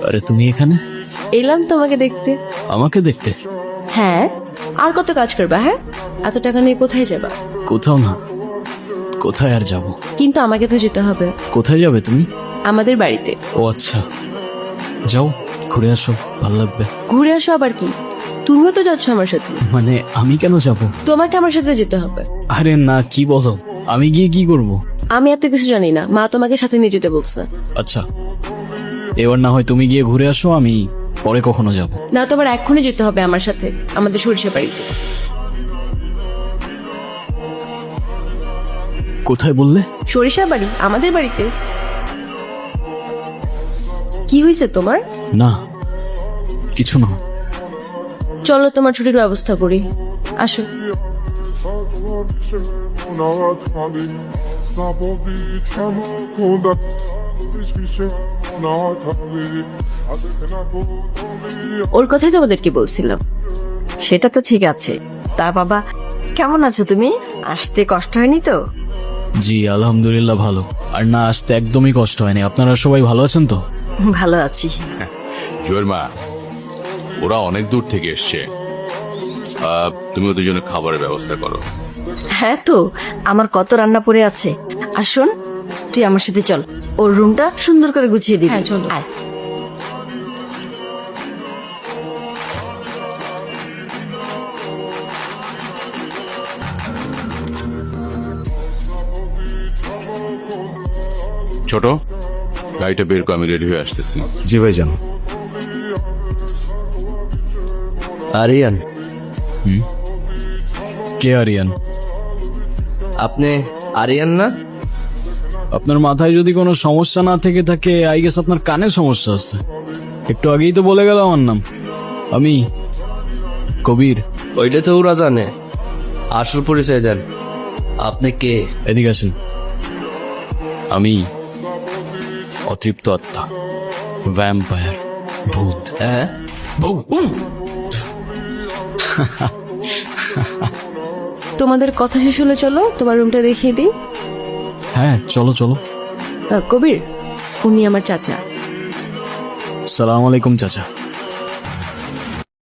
আরে তুমি এখানে? এলাম তোমাকে দেখতে। আমাকে দেখতে? হ্যাঁ, আর কত কাজ করবা? হ্যাঁ, এত টাকা নিয়ে কোথায় যাবা? কোথাও না। কোথায় আর যাব? কিন্তু আমাকে তো যেতে হবে। কোথায় যাবে তুমি? আমাদের বাড়িতে। ও আচ্ছা, যাও ঘুরে আসো, ভালো লাগবে। ঘুরে আসো আবার কি? তুমিও তো যাচ্ছ আমার সাথে। মানে আমি কেন যাব? তোমাকে আমার সাথে যেতে হবে। আরে না, কি বলো? আমি গিয়ে কি করব? আমি এত কিছু জানি না, মা তোমাকে সাথে নিয়ে যেতে বলছে। আচ্ছা, এবার না হয় তুমি গিয়ে ঘুরে আসো, আমি পরে কখনো যাব। না, তোমার এক্ষুনি যেতে হবে আমার সাথে আমাদের সরিষা বাড়িতে। কোথায় বললে? সরিষা বাড়ি, আমাদের বাড়িতে। কি হয়েছে তোমার? না, কিছু না। চলো তোমার ছুটির ব্যবস্থা করি, আসো। ওর কথাই তোমাদেরকে বলছিলাম। সেটা তো ঠিক আছে। তা বাবা, কেমন আছো তুমি? আসতে কষ্ট হয়নি তো? জি আলহামদুলিল্লাহ ভালো। আর না, আসতে একদমই কষ্ট হয়নি। আপনারা সবাই ভালো আছেন তো? ভালো আছি। জয়ের মা, ওরা অনেক দূর থেকে এসছে, তুমি ওদের জন্য খাবারের ব্যবস্থা করো। হ্যাঁ তো, আমার কত রান্না পড়ে আছে। আর শোন, তুই আমার সাথে চল, ওর রুমটা সুন্দর করে গুছিয়ে দিবি। হ্যাঁ, চলো। আয়। ছোট, গাড়িটা বের করে, আমি রেডি হয়ে আসতেছি। জি ভাইজান। আরিয়ান, কে আরিয়ান? আপনি আরিয়ান না? আপনার মাথায় যদি কোনো সমস্যা না থেকে থাকে, আই গেস আপনার কানে সমস্যা আছে। একটু আগেই তো বলে গেল আমার নাম। আমি কবির। ওইটা তো ওরা জানে, আসল পরিচয় দেন। আপনি কে? এদিকে আসেন। আমি অতৃপ্ত আত্মা, ভ্যাম্পায়ার, ভূত। হ্যাঁ, তোমাদের কথা শেষ হলে চলো তোমার রুমটা দেখিয়ে দিই। হ্যাঁ চলো চলো। কবির, উনি আমার চাচা। সালাম আলাইকুম চাচা।